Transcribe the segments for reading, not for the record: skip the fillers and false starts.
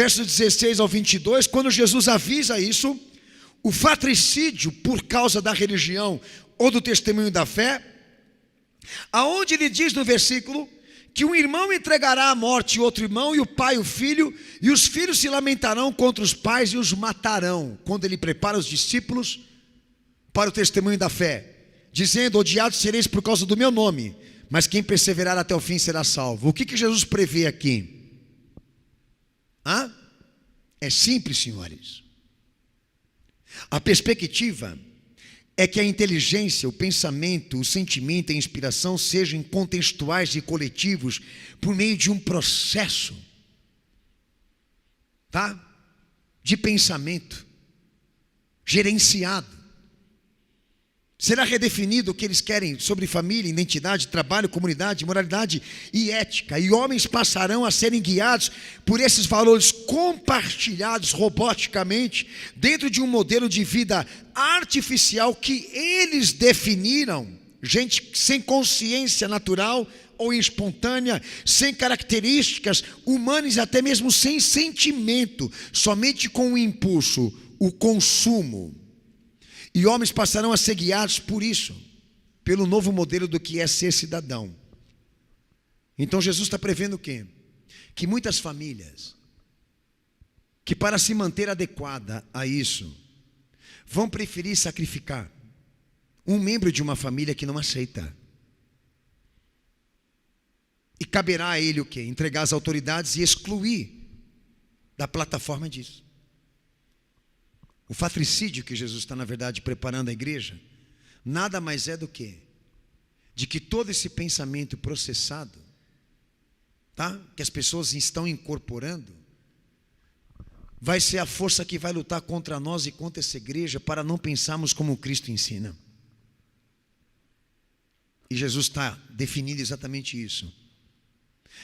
versos 16 ao 22, quando Jesus avisa isso, o fratricídio por causa da religião ou do testemunho da fé, aonde ele diz no versículo que um irmão entregará à morte outro irmão, e o pai o filho, e os filhos se lamentarão contra os pais e os matarão, quando ele prepara os discípulos para o testemunho da fé, dizendo: odiados sereis por causa do meu nome, mas quem perseverar até o fim será salvo. O que Jesus prevê aqui? É simples, senhores. A perspectiva é que a inteligência, o pensamento, o sentimento e a inspiração sejam contextuais e coletivos por meio de um processo, de pensamento gerenciado. Será redefinido o que eles querem sobre família, identidade, trabalho, comunidade, moralidade e ética. E homens passarão a serem guiados por esses valores compartilhados roboticamente dentro de um modelo de vida artificial que eles definiram. Gente sem consciência natural ou espontânea, sem características humanas, até mesmo sem sentimento, somente com o impulso, o consumo. E homens passarão a ser guiados por isso, pelo novo modelo do que é ser cidadão. Então Jesus está prevendo o quê? Que muitas famílias, que para se manter adequada a isso, vão preferir sacrificar um membro de uma família que não aceita. E caberá a ele o quê? Entregar as autoridades e excluir da plataforma disso. O fratricídio que Jesus está, na verdade, preparando a igreja, nada mais é do que de que todo esse pensamento processado, que as pessoas estão incorporando, vai ser a força que vai lutar contra nós e contra essa igreja, para não pensarmos como Cristo ensina. E Jesus está definindo exatamente isso,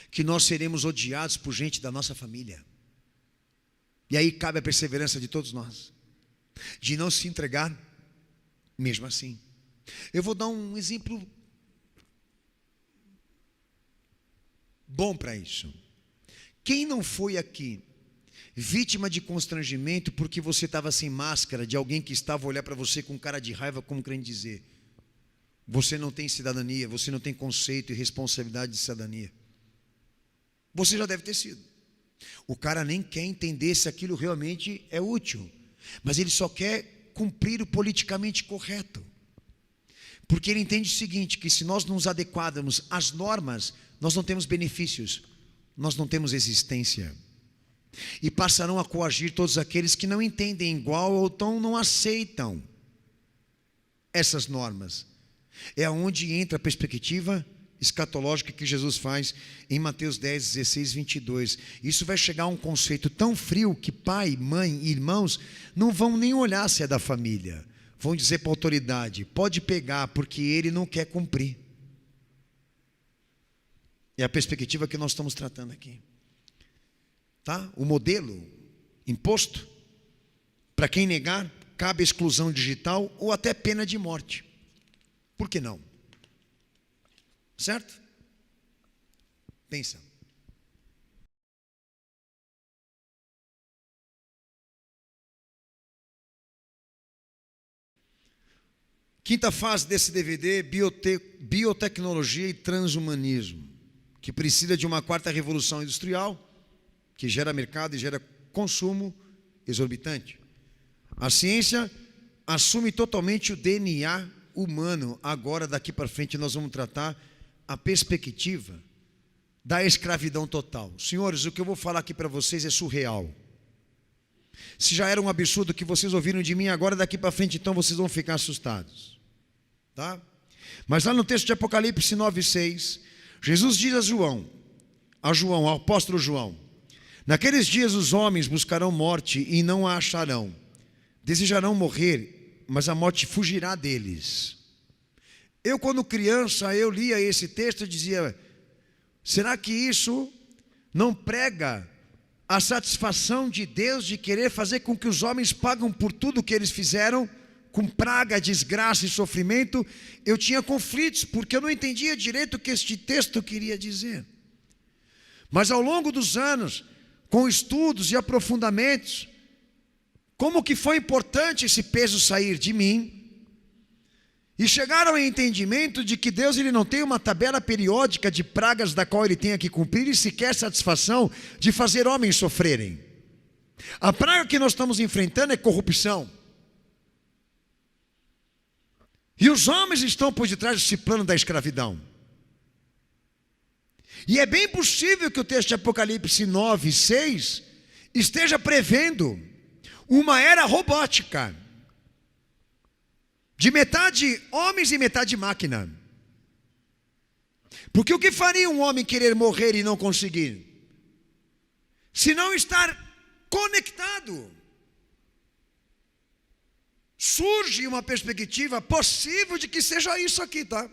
que nós seremos odiados por gente da nossa família. E aí cabe a perseverança de todos nós, de não se entregar mesmo assim. Eu vou dar um exemplo bom para isso. Quem não foi aqui vítima de constrangimento porque você estava sem máscara, de alguém que estava a olhar para você com cara de raiva, como querendo dizer: você não tem cidadania, você não tem conceito e responsabilidade de cidadania? Você já deve ter sido. O cara nem quer entender se aquilo realmente é útil, mas ele só quer cumprir o politicamente correto, porque ele entende o seguinte, que se nós nos adequarmos às normas, nós não temos benefícios, nós não temos existência. E passarão a coagir todos aqueles que não entendem igual ou então não aceitam essas normas. É onde entra a perspectiva escatológica que Jesus faz em Mateus 10, 16, 22. Isso vai chegar a um conceito tão frio que pai, mãe e irmãos não vão nem olhar se é da família. Vão dizer para a autoridade: pode pegar, porque ele não quer cumprir. É a perspectiva que nós estamos tratando aqui. O modelo imposto, para quem negar, cabe exclusão digital ou até pena de morte. Por que não? Certo? Pensa. Quinta fase desse DVD: biotecnologia e transhumanismo, que precisa de uma quarta revolução industrial, que gera mercado e gera consumo exorbitante. A ciência assume totalmente o DNA humano. Agora, daqui para frente, nós vamos tratar a perspectiva da escravidão total. Senhores, o que eu vou falar aqui para vocês é surreal. Se já era um absurdo que vocês ouviram de mim, agora daqui para frente, então, vocês vão ficar assustados. Mas lá no texto de Apocalipse 9:6, Jesus diz a João, ao apóstolo João: naqueles dias os homens buscarão morte e não a acharão. Desejarão morrer, mas a morte fugirá deles. Eu, quando criança, eu lia esse texto e dizia: será que isso não prega a satisfação de Deus de querer fazer com que os homens paguem por tudo que eles fizeram, com praga, desgraça e sofrimento? Eu tinha conflitos, porque eu não entendia direito o que este texto queria dizer. Mas ao longo dos anos, com estudos e aprofundamentos, como que foi importante esse peso sair de mim, e chegaram ao entendimento de que Deus ele não tem uma tabela periódica de pragas da qual ele tenha que cumprir e sequer satisfação de fazer homens sofrerem. A praga que nós estamos enfrentando é corrupção. E os homens estão por detrás desse plano da escravidão. E é bem possível que o texto de Apocalipse 9:6 esteja prevendo uma era robótica, de metade homens e metade máquina. Porque o que faria um homem querer morrer e não conseguir? Se não estar conectado. Surge uma perspectiva possível de que seja isso aqui, tá?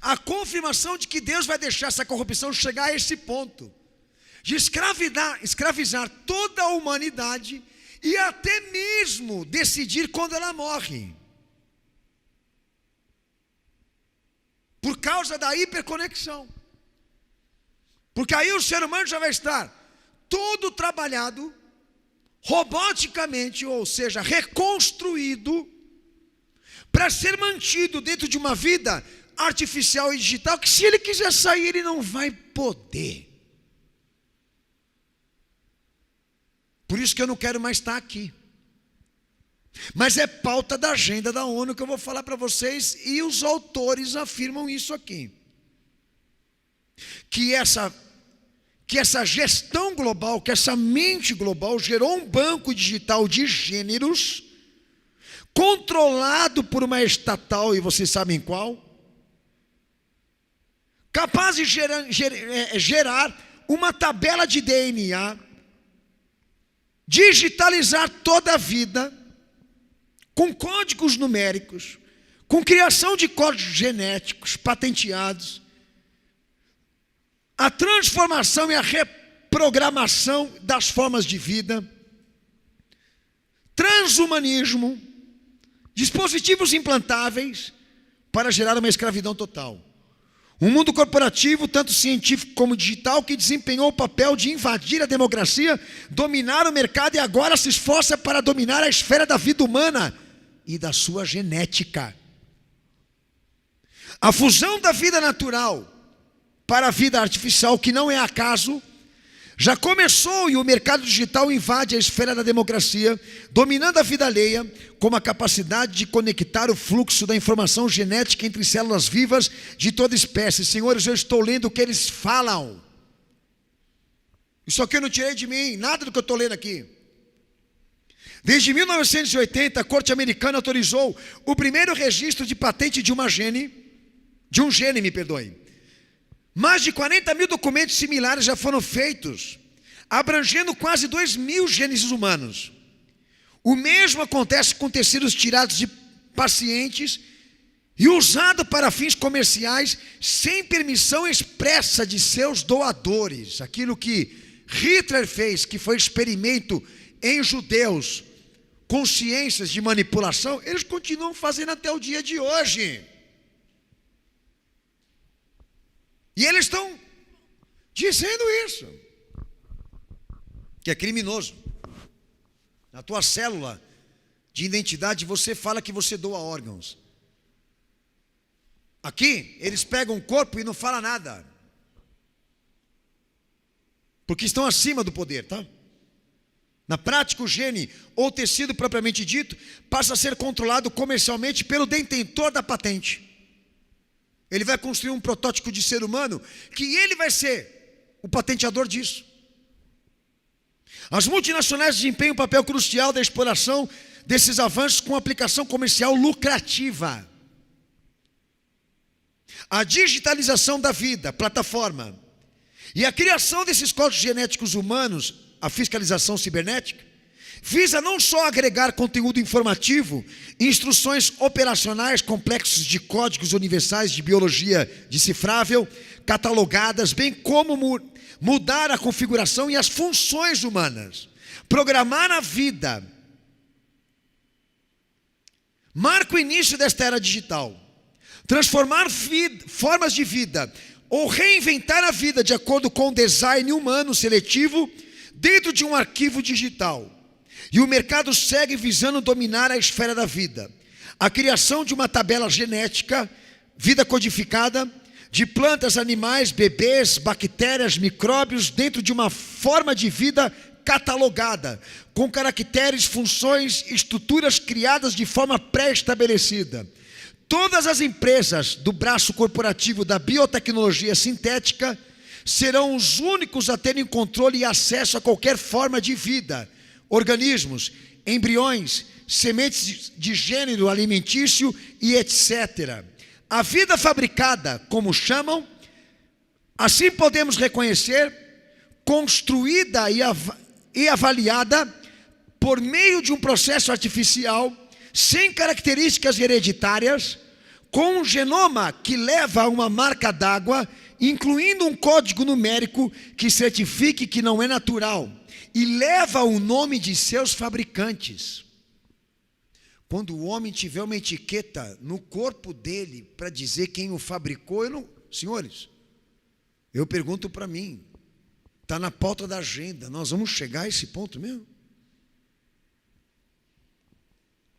A confirmação de que Deus vai deixar essa corrupção chegar a esse ponto, de escravizar toda a humanidade, e até mesmo decidir quando ela morre, por causa da hiperconexão. Porque aí o ser humano já vai estar todo trabalhado roboticamente, ou seja, reconstruído, para ser mantido dentro de uma vida artificial e digital, que se ele quiser sair, ele não vai poder. Por isso que eu não quero mais estar aqui. Mas é pauta da agenda da ONU que eu vou falar para vocês, e os autores afirmam isso aqui. Que essa gestão global, que essa mente global gerou um banco digital de gêneros, controlado por uma estatal, e vocês sabem qual, capaz de gerar uma tabela de DNA, digitalizar toda a vida, com códigos numéricos, com criação de códigos genéticos patenteados, a transformação e a reprogramação das formas de vida, transhumanismo, dispositivos implantáveis para gerar uma escravidão total. Um mundo corporativo, tanto científico como digital, que desempenhou o papel de invadir a democracia, dominar o mercado e agora se esforça para dominar a esfera da vida humana e da sua genética. A fusão da vida natural para a vida artificial, que não é acaso, já começou, e o mercado digital invade a esfera da democracia, dominando a vida alheia, com a capacidade de conectar o fluxo da informação genética entre células vivas de toda espécie. Senhores, eu estou lendo o que eles falam. Isso aqui eu não tirei de mim, nada do que eu estou lendo aqui. Desde 1980, a Corte Americana autorizou o primeiro registro de patente de um gene. Mais de 40 mil documentos similares já foram feitos, abrangendo quase 2.000 genes humanos. O mesmo acontece com tecidos tirados de pacientes e usado para fins comerciais sem permissão expressa de seus doadores. Aquilo que Hitler fez, que foi experimento em judeus com ciências de manipulação, eles continuam fazendo até o dia de hoje. E eles estão dizendo isso, que é criminoso. Na tua célula de identidade você fala que você doa órgãos. Aqui, eles pegam o corpo e não falam nada. Porque estão acima do poder, tá? Na prática, o gene ou tecido propriamente dito passa a ser controlado comercialmente pelo detentor da patente. Ele vai construir um protótipo de ser humano que ele vai ser o patenteador disso. As multinacionais desempenham um papel crucial da exploração desses avanços com aplicação comercial lucrativa. A digitalização da vida, plataforma, e a criação desses códigos genéticos humanos, a fiscalização cibernética, visa não só agregar conteúdo informativo, instruções operacionais complexos de códigos universais de biologia decifrável, catalogadas, bem como mudar a configuração e as funções humanas, programar a vida. Marca o início desta era digital. Transformar formas de vida ou reinventar a vida de acordo com o design humano seletivo dentro de um arquivo digital. E o mercado segue visando dominar a esfera da vida. A criação de uma tabela genética, vida codificada, de plantas, animais, bebês, bactérias, micróbios, dentro de uma forma de vida catalogada, com caracteres, funções, estruturas criadas de forma pré-estabelecida. Todas as empresas do braço corporativo da biotecnologia sintética serão os únicos a terem controle e acesso a qualquer forma de vida, organismos, embriões, sementes de gênero alimentício e etc. A vida fabricada, como chamam, assim podemos reconhecer, construída e avaliada por meio de um processo artificial, sem características hereditárias, com um genoma que leva a uma marca d'água, incluindo um código numérico que certifique que não é natural, e leva o nome de seus fabricantes. Quando o homem tiver uma etiqueta no corpo dele para dizer quem o fabricou, senhores, eu pergunto para mim, está na pauta da agenda, nós vamos chegar a esse ponto mesmo?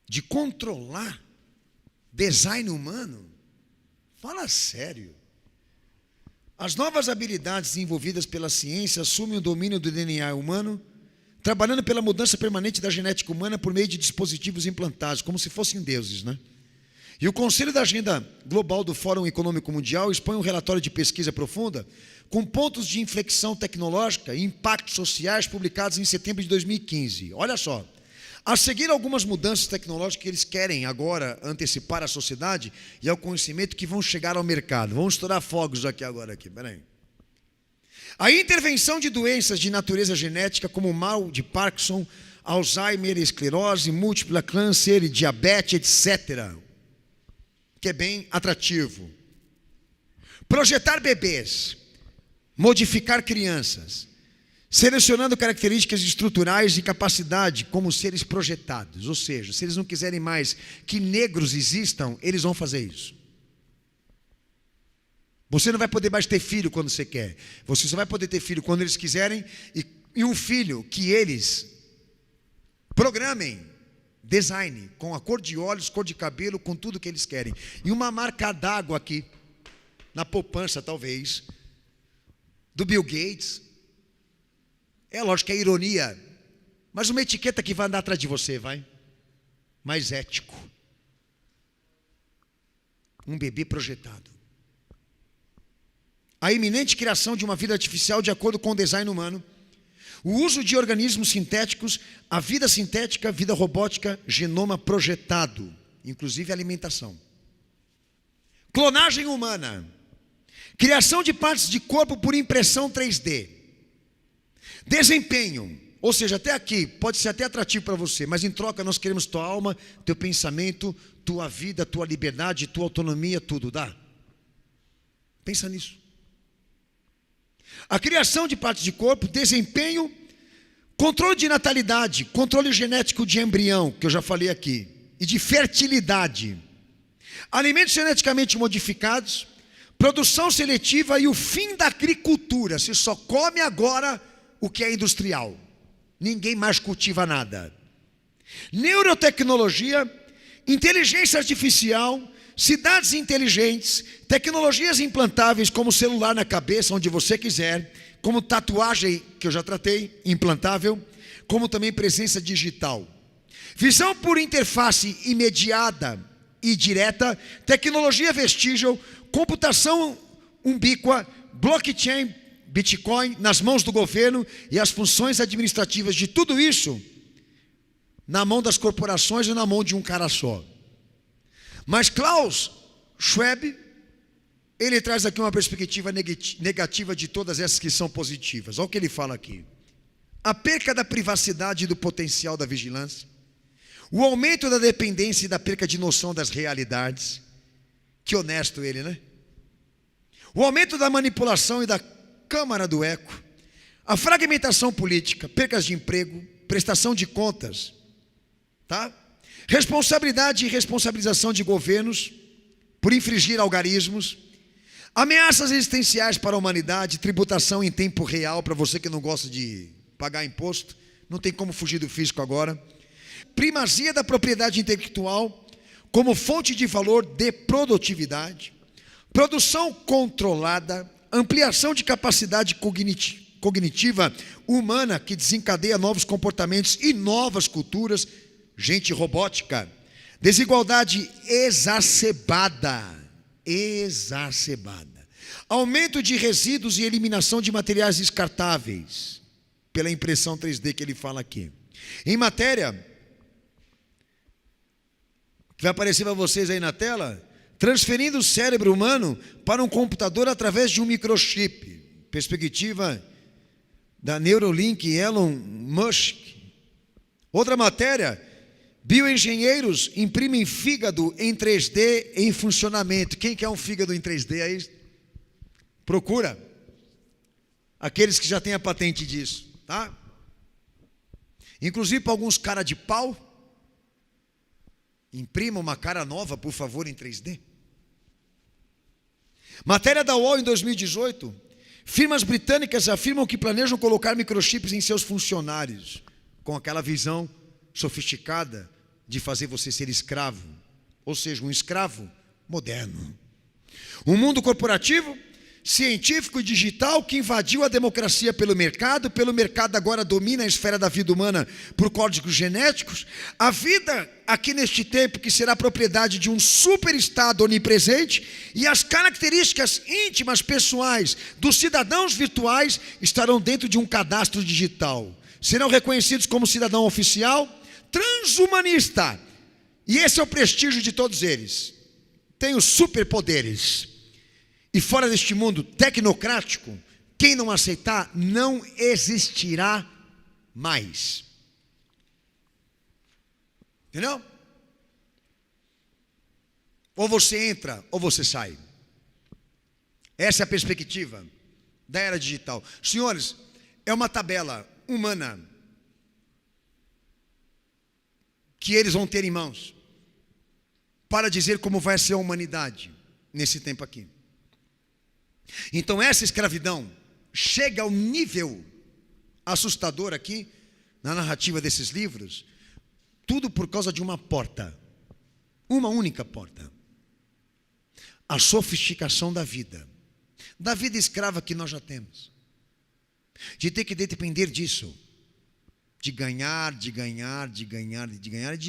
De controlar design humano? Fala sério. As novas habilidades desenvolvidas pela ciência assumem o domínio do DNA humano, trabalhando pela mudança permanente da genética humana por meio de dispositivos implantados, como se fossem deuses, né? E o Conselho da Agenda Global do Fórum Econômico Mundial expõe um relatório de pesquisa profunda com pontos de inflexão tecnológica e impactos sociais publicados em setembro de 2015. Olha só. A seguir algumas mudanças tecnológicas que eles querem agora antecipar à sociedade e ao conhecimento que vão chegar ao mercado. Vamos estourar fogos agora. Peraí. A intervenção de doenças de natureza genética como o mal de Parkinson, Alzheimer, esclerose múltipla, câncer, diabetes, etc. Que é bem atrativo. Projetar bebês, modificar crianças, selecionando características estruturais e capacidade como seres projetados. Ou seja, se eles não quiserem mais que negros existam, eles vão fazer isso. Você não vai poder mais ter filho quando você quer. Você só vai poder ter filho quando eles quiserem. E um filho que eles programem, design, com a cor de olhos, cor de cabelo, com tudo que eles querem. E uma marca d'água aqui, na poupança talvez, do Bill Gates. É lógico que é ironia, mas uma etiqueta que vai andar atrás de você, vai. Mais ético. Um bebê projetado. A iminente criação de uma vida artificial de acordo com o design humano. O uso de organismos sintéticos, a vida sintética, vida robótica, genoma projetado, inclusive alimentação. Clonagem humana. Criação de partes de corpo por impressão 3D. Desempenho, ou seja, até aqui pode ser até atrativo para você, mas em troca nós queremos tua alma, teu pensamento, tua vida, tua liberdade, tua autonomia, tudo, dá? Pensa nisso. A criação de partes de corpo, desempenho, controle de natalidade, controle genético de embrião, que eu já falei aqui, e de fertilidade, alimentos geneticamente modificados, produção seletiva e o fim da agricultura. Se só come agora o que é industrial, ninguém mais cultiva nada. Neurotecnologia, inteligência artificial, cidades inteligentes, tecnologias implantáveis como celular na cabeça, onde você quiser, como tatuagem, que eu já tratei, implantável, como também presença digital. Visão por interface imediata e direta, tecnologia vestígio, computação ubíqua, blockchain, Bitcoin nas mãos do governo e as funções administrativas de tudo isso na mão das corporações ou na mão de um cara só. Mas Klaus Schwab, ele traz aqui uma perspectiva negativa de todas essas que são positivas. Olha o que ele fala aqui. A perca da privacidade e do potencial da vigilância, o aumento da dependência e da perca de noção das realidades. Que honesto ele, né? O aumento da manipulação e da câmara do eco, a fragmentação política, percas de emprego, prestação de contas, tá? Responsabilidade e responsabilização de governos por infringir algarismos, Ameaças existenciais para a humanidade, tributação em tempo real, para você que não gosta de pagar imposto, não tem como fugir do fisco agora. Primazia da propriedade intelectual como fonte de valor de produtividade. Produção controlada, ampliação de capacidade cognitiva humana que desencadeia novos comportamentos e novas culturas, gente robótica. Desigualdade exacerbada. Aumento de resíduos e eliminação de materiais descartáveis, pela impressão 3D que ele fala aqui. Em matéria, que vai aparecer para vocês aí na tela, transferindo o cérebro humano para um computador através de um microchip. Perspectiva da Neuralink e Elon Musk. Outra matéria, bioengenheiros imprimem fígado em 3D em funcionamento. Quem quer um fígado em 3D aí? Procura. Aqueles que já têm a patente disso, tá? Inclusive para alguns cara de pau, imprima uma cara nova, por favor, em 3D. Matéria da UOL em 2018. Firmas britânicas afirmam que planejam colocar microchips em seus funcionários, com aquela visão sofisticada de fazer você ser escravo, ou seja, um escravo moderno. Um mundo corporativo, científico e digital que invadiu a democracia pelo mercado agora domina a esfera da vida humana por códigos genéticos. A vida aqui neste tempo que será propriedade de um superestado onipresente e as características íntimas pessoais dos cidadãos virtuais estarão dentro de um cadastro digital. Serão reconhecidos como cidadão oficial, transhumanista. E esse é o prestígio de todos eles. Tem os superpoderes. E fora deste mundo tecnocrático, quem não aceitar não existirá mais. Entendeu? Ou você entra ou você sai. Essa é a perspectiva da era digital. Senhores, é uma tabela humana que eles vão ter em mãos para dizer como vai ser a humanidade nesse tempo aqui. Então essa escravidão chega ao nível assustador aqui na narrativa desses livros, tudo por causa de uma porta, uma única porta. A sofisticação da vida escrava que nós já temos, de ter que depender disso, de ganhar, de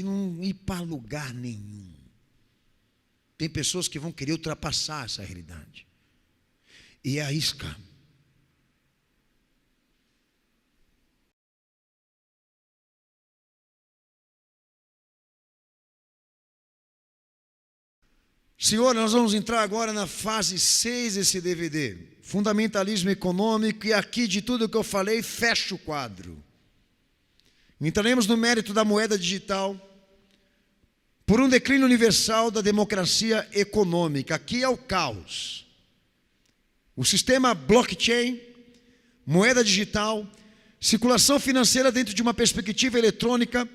não ir para lugar nenhum. Tem pessoas que vão querer ultrapassar essa realidade. E é a isca. Senhor, nós vamos entrar agora na fase 6 desse DVD. Fundamentalismo econômico, e aqui de tudo que eu falei, fecha o quadro. Entraremos no mérito da moeda digital por um declínio universal da democracia econômica. Aqui é o caos. O sistema blockchain, moeda digital, circulação financeira dentro de uma perspectiva eletrônica,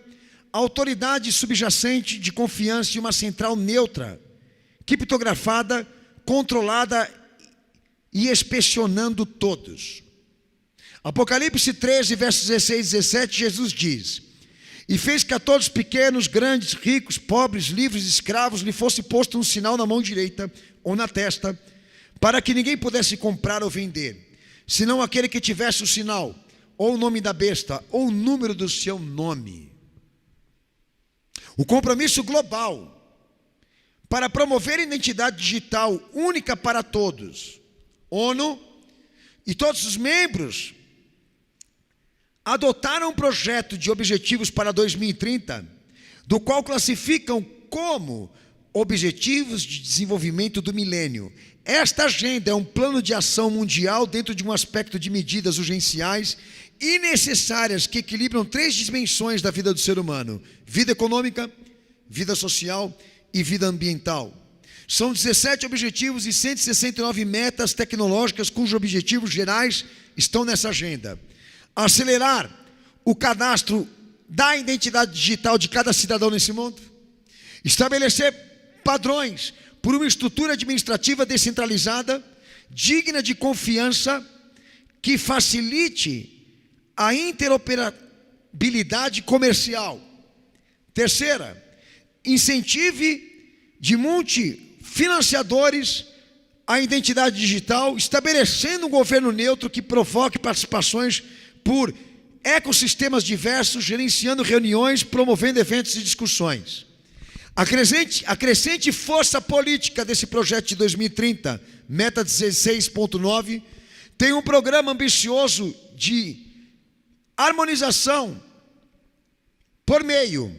autoridade subjacente de confiança e uma central neutra, criptografada, controlada e inspecionando todos. Apocalipse 13, versos 16 e 17, Jesus diz: e fez que a todos pequenos, grandes, ricos, pobres, livres, escravos, lhe fosse posto um sinal na mão direita ou na testa, para que ninguém pudesse comprar ou vender, senão aquele que tivesse o sinal, ou o nome da besta, ou o número do seu nome. O compromisso global para promover a identidade digital única para todos. ONU e todos os membros adotaram um projeto de objetivos para 2030, do qual classificam como Objetivos de Desenvolvimento do Milênio. Esta agenda é um plano de ação mundial dentro de um aspecto de medidas urgenciais e necessárias que equilibram 3 dimensões da vida do ser humano: vida econômica, vida social e vida ambiental. São 17 objetivos e 169 metas tecnológicas cujos objetivos gerais estão nessa agenda. Acelerar o cadastro da identidade digital de cada cidadão nesse mundo. Estabelecer padrões por uma estrutura administrativa descentralizada digna de confiança, que facilite a interoperabilidade comercial. Terceira, incentive de multifinanciadores a identidade digital, estabelecendo um governo neutro que provoque participações por ecossistemas diversos, gerenciando reuniões, promovendo eventos e discussões. A crescente força política desse projeto de 2030, Meta 16.9, tem um programa ambicioso de harmonização por meio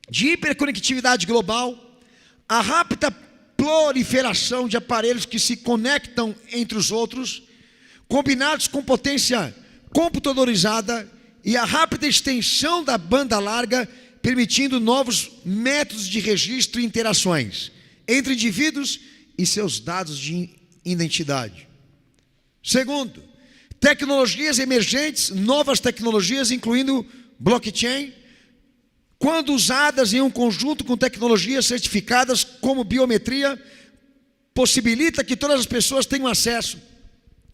de hiperconectividade global, a rápida proliferação de aparelhos que se conectam entre os outros, combinados com potência computadorizada e a rápida extensão da banda larga, permitindo novos métodos de registro e interações entre indivíduos e seus dados de identidade. Segundo, tecnologias emergentes, novas tecnologias, incluindo blockchain, quando usadas em um conjunto com tecnologias certificadas como biometria, possibilita que todas as pessoas tenham acesso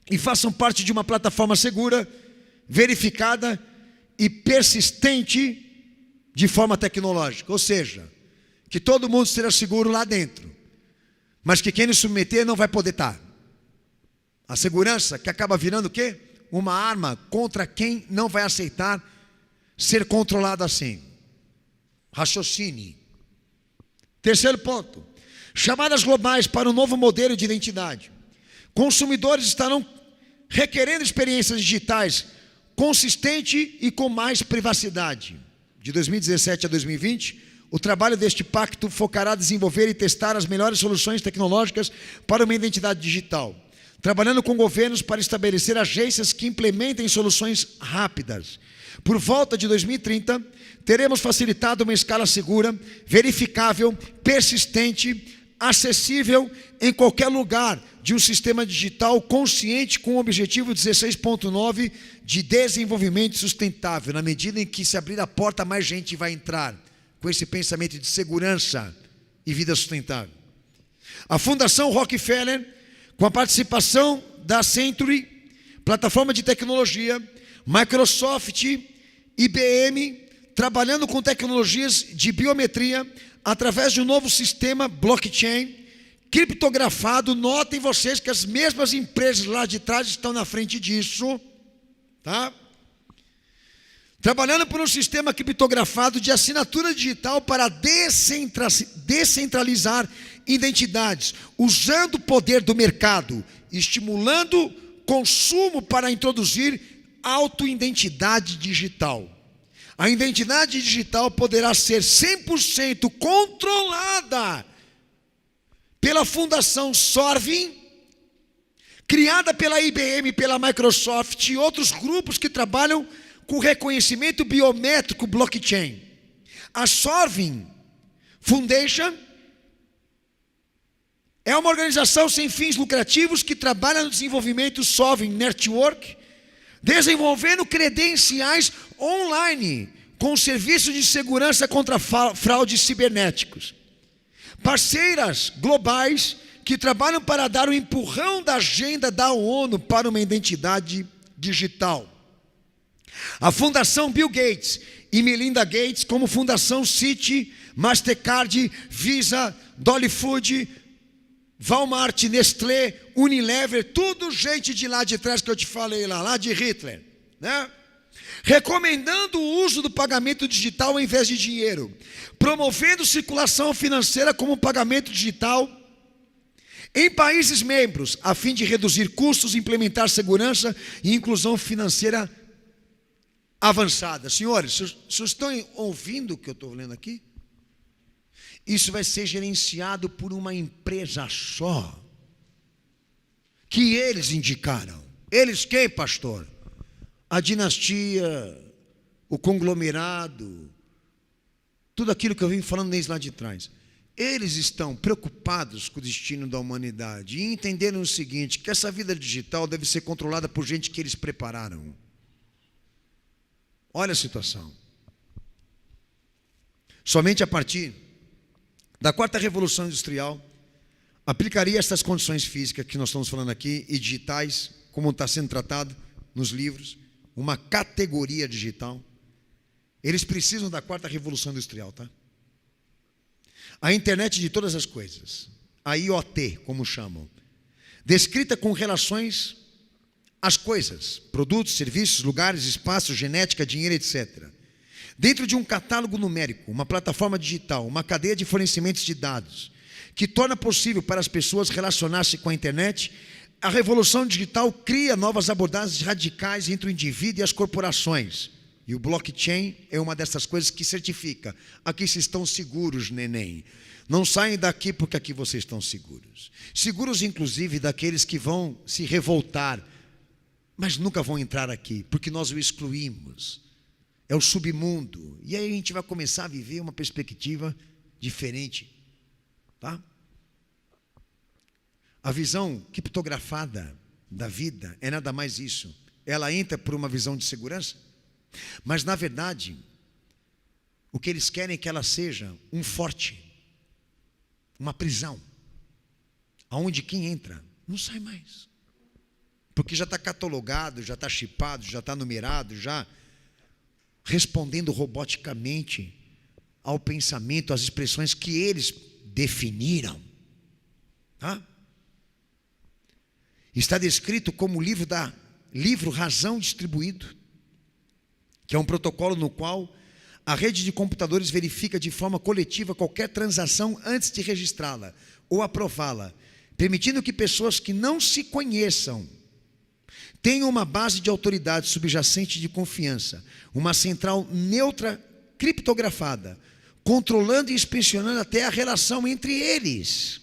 e façam parte de uma plataforma segura, verificada e persistente de forma tecnológica. Ou seja, que todo mundo será seguro lá dentro, mas que quem nos submeter não vai poder estar. A segurança que acaba virando o quê? Uma arma contra quem não vai aceitar ser controlado assim. Raciocine. Terceiro ponto, chamadas globais para um novo modelo de identidade. Consumidores estarão requerendo experiências digitais consistentes e com mais privacidade. De 2017 a 2020, o trabalho deste pacto focará em desenvolver e testar as melhores soluções tecnológicas para uma identidade digital, trabalhando com governos para estabelecer agências que implementem soluções rápidas. Por volta de 2030, teremos facilitado uma escala segura, verificável, persistente, acessível em qualquer lugar de um sistema digital consciente com o objetivo 16.9 de desenvolvimento sustentável. Na medida em que se abrir a porta, mais gente vai entrar com esse pensamento de segurança e vida sustentável. A Fundação Rockefeller, com a participação da Century, plataforma de tecnologia, Microsoft, IBM, trabalhando com tecnologias de biometria, através de um novo sistema blockchain, criptografado. Notem vocês que as mesmas empresas lá de trás estão na frente disso, tá? Trabalhando por um sistema criptografado de assinatura digital para descentralizar identidades, usando o poder do mercado, estimulando consumo para introduzir autoidentidade digital. A identidade digital poderá ser 100% controlada pela Fundação Sorvin, criada pela IBM, pela Microsoft e outros grupos que trabalham com reconhecimento biométrico blockchain. A Sorvin Foundation é uma organização sem fins lucrativos que trabalha no desenvolvimento Sorvin Network, desenvolvendo credenciais online com serviços de segurança contra fraudes cibernéticos. Parceiras globais que trabalham para dar um empurrão da agenda da ONU para uma identidade digital. A Fundação Bill Gates e Melinda Gates, como Fundação Citi, Mastercard, Visa, Dolly Food, Walmart, Nestlé, Unilever, tudo gente de lá de trás que eu te falei lá de Hitler, né? Recomendando o uso do pagamento digital ao invés de dinheiro, promovendo circulação financeira como pagamento digital em países membros, a fim de reduzir custos, implementar segurança e inclusão financeira avançada. Senhores, vocês estão ouvindo o que eu estou lendo aqui? Isso vai ser gerenciado por uma empresa só, que eles indicaram. Eles quem, pastor? A dinastia, o conglomerado, tudo aquilo que eu vim falando desde lá de trás. Eles estão preocupados com o destino da humanidade e entenderam o seguinte, que essa vida digital deve ser controlada por gente que eles prepararam. Olha a situação. Somente a partir da quarta revolução industrial, aplicaria essas condições físicas que nós estamos falando aqui e digitais, como está sendo tratado nos livros, uma categoria digital. Eles precisam da quarta revolução industrial, tá? A internet de todas as coisas, a IoT, como chamam, descrita com relações às coisas, produtos, serviços, lugares, espaços, genética, dinheiro, etc. Dentro de um catálogo numérico, uma plataforma digital, uma cadeia de fornecimentos de dados, que torna possível para as pessoas relacionar-se com a internet, a revolução digital cria novas abordagens radicais entre o indivíduo e as corporações. E o blockchain é uma dessas coisas que certifica: aqui vocês estão seguros, neném. Não saem daqui porque aqui vocês estão seguros. Seguros, inclusive, daqueles que vão se revoltar, mas nunca vão entrar aqui, porque nós o excluímos. É o submundo. E aí a gente vai começar a viver uma perspectiva diferente. Tá? A visão criptografada da vida é nada mais isso. Ela entra por uma visão de segurança, mas na verdade o que eles querem é que ela seja um forte, uma prisão, aonde quem entra não sai mais, porque já está catalogado, já está chipado, já está numerado, já respondendo roboticamente ao pensamento, às expressões que eles definiram. Tá? Está descrito como livro razão distribuído, que é um protocolo no qual a rede de computadores verifica de forma coletiva qualquer transação antes de registrá-la ou aprová-la, permitindo que pessoas que não se conheçam tenham uma base de autoridade subjacente de confiança, uma central neutra criptografada, controlando e inspecionando até a relação entre eles.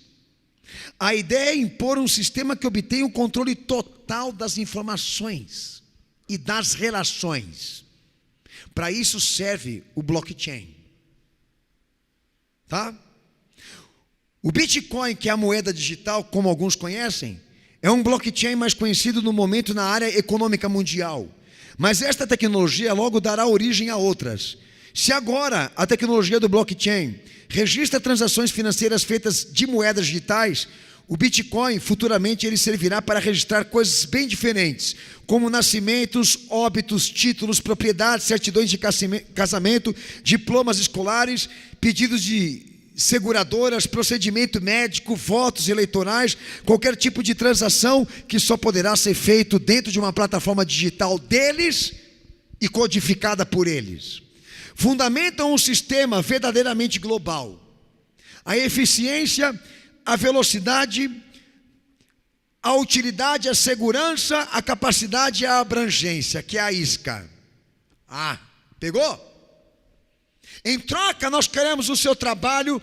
A ideia é impor um sistema que obtenha o controle total das informações e das relações. Para isso serve o blockchain. Tá? O Bitcoin, que é a moeda digital, como alguns conhecem, é um blockchain mais conhecido no momento na área econômica mundial. Mas esta tecnologia logo dará origem a outras. Se agora a tecnologia do blockchain registra transações financeiras feitas de moedas digitais, o Bitcoin futuramente ele servirá para registrar coisas bem diferentes, como nascimentos, óbitos, títulos, propriedades, certidões de casamento, diplomas escolares, pedidos de seguradoras, procedimento médico, votos eleitorais, qualquer tipo de transação que só poderá ser feito dentro de uma plataforma digital deles e codificada por eles. Fundamentam um sistema verdadeiramente global. A eficiência, a velocidade, a utilidade, a segurança, a capacidade e a abrangência, que é a isca. Ah, pegou? Em troca, nós queremos o seu trabalho,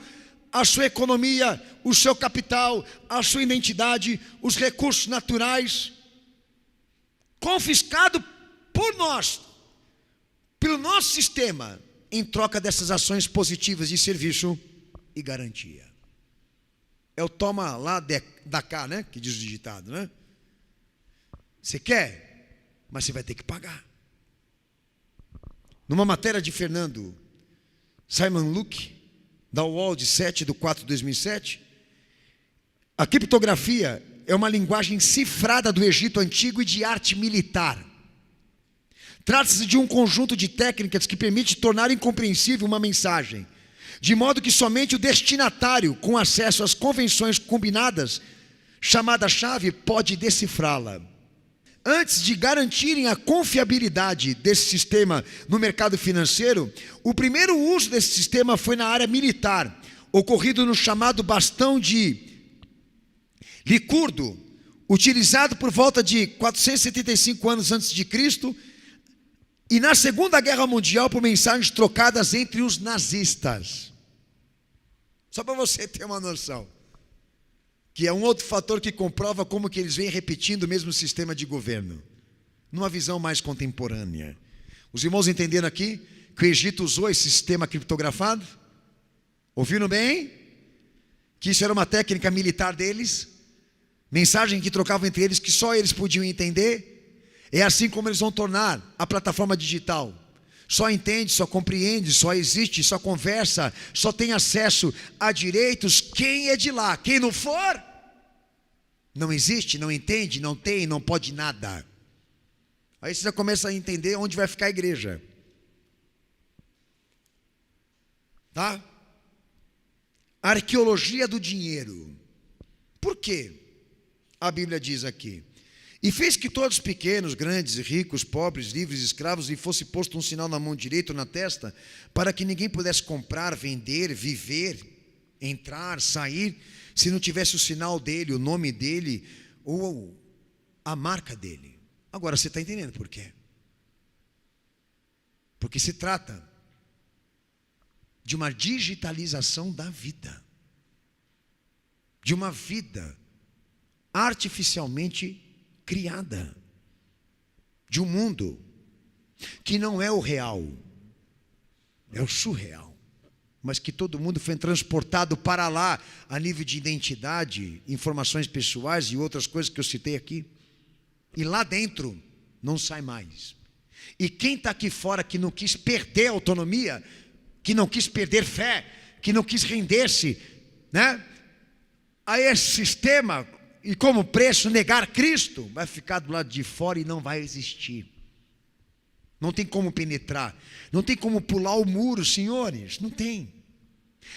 a sua economia, o seu capital, a sua identidade, os recursos naturais, confiscado por nós, pelo nosso sistema, em troca dessas ações positivas de serviço e garantia. É o toma lá da cá, né? Que diz o ditado, né? Você quer, mas você vai ter que pagar. Numa matéria de Fernando Simon Luke, da UOL de 7/4/2007, a criptografia é uma linguagem cifrada do Egito Antigo e de arte militar. Trata-se de um conjunto de técnicas que permite tornar incompreensível uma mensagem, de modo que somente o destinatário, com acesso às convenções combinadas, chamada chave, pode decifrá-la. Antes de garantirem a confiabilidade desse sistema no mercado financeiro, o primeiro uso desse sistema foi na área militar, ocorrido no chamado bastão de Licurgo, utilizado por volta de 475 anos antes de Cristo, e na Segunda Guerra Mundial por mensagens trocadas entre os nazistas. Só para você ter uma noção, que é um outro fator que comprova como que eles vêm repetindo o mesmo sistema de governo, numa visão mais contemporânea. Os irmãos entenderam aqui que o Egito usou esse sistema criptografado? Ouviram bem? Que isso era uma técnica militar deles? Mensagem que trocavam entre eles que só eles podiam entender? É assim como eles vão tornar a plataforma digital. Só entende, só compreende, só existe, só conversa, só tem acesso a direitos quem é de lá. Quem não for, Não existe, não entende, não tem, não pode nada. Aí você já começa a entender onde vai ficar a igreja. Tá? Arqueologia do dinheiro. Por quê? A Bíblia diz aqui: e fez que todos pequenos, grandes, ricos, pobres, livres, escravos, lhe fosse posto um sinal na mão direita ou na testa, para que ninguém pudesse comprar, vender, viver, entrar, sair, se não tivesse o sinal dele, o nome dele, ou a marca dele. Agora você está entendendo por quê? Porque se trata de uma digitalização da vida, de uma vida artificialmente criada, de um mundo que não é o real, é o surreal, mas que todo mundo foi transportado para lá, a nível de identidade, informações pessoais e outras coisas que eu citei aqui, e lá dentro não sai mais. E quem está aqui fora que não quis perder a autonomia, que não quis perder fé, que não quis render-se, né, a esse sistema, e como preço negar Cristo, vai ficar do lado de fora e não vai existir. Não tem como penetrar, não tem como pular o muro, senhores, não tem.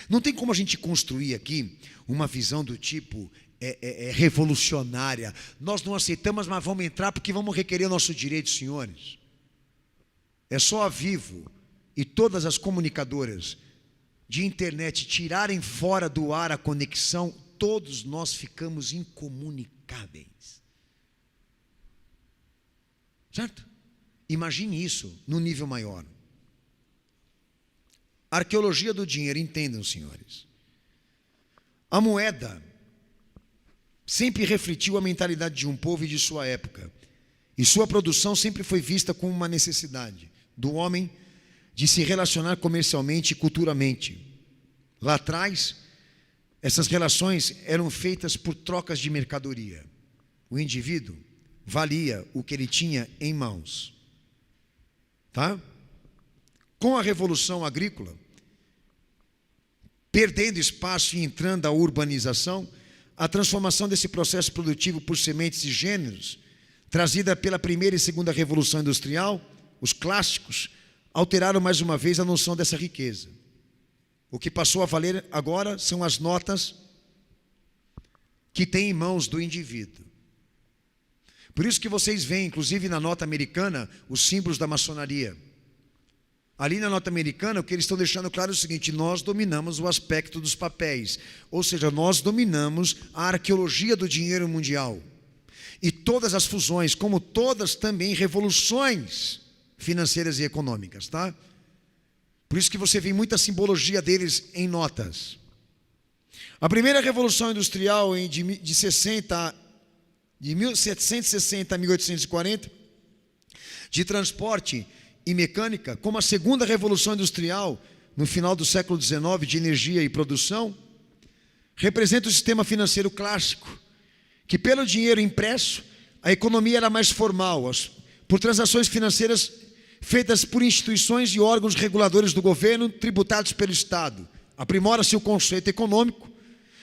Não tem como a gente construir aqui uma visão do tipo revolucionária. Nós não aceitamos, mas vamos entrar porque vamos requerer o nosso direito, senhores. É só a Vivo e todas as comunicadoras de internet tirarem fora do ar a conexão, todos nós ficamos incomunicáveis. Certo? Imagine isso no nível maior. Arqueologia do dinheiro, entendam, senhores. A moeda sempre refletiu a mentalidade de um povo e de sua época. E sua produção sempre foi vista como uma necessidade do homem de se relacionar comercialmente e culturalmente. Lá atrás, essas relações eram feitas por trocas de mercadoria. O indivíduo valia o que ele tinha em mãos. Tá? Com a Revolução Agrícola, perdendo espaço e entrando a urbanização, a transformação desse processo produtivo por sementes e gêneros, trazida pela primeira e segunda Revolução Industrial, os clássicos alteraram mais uma vez a noção dessa riqueza. O que passou a valer agora são as notas que tem em mãos do indivíduo. Por isso que vocês veem, inclusive na nota americana, os símbolos da maçonaria. Ali na nota americana, o que eles estão deixando claro é o seguinte: nós dominamos o aspecto dos papéis, ou seja, nós dominamos a arqueologia do dinheiro mundial. E todas as fusões, como todas também revoluções financeiras e econômicas, tá? Por isso que você vê muita simbologia deles em notas. A primeira Revolução Industrial de 1760 a 1840, de transporte e mecânica, como a segunda Revolução Industrial, no final do século XIX, de energia e produção, representa o sistema financeiro clássico, que pelo dinheiro impresso, a economia era mais formal, por transações financeiras feitas por instituições e órgãos reguladores do governo, tributados pelo Estado. Aprimora-se o conceito econômico,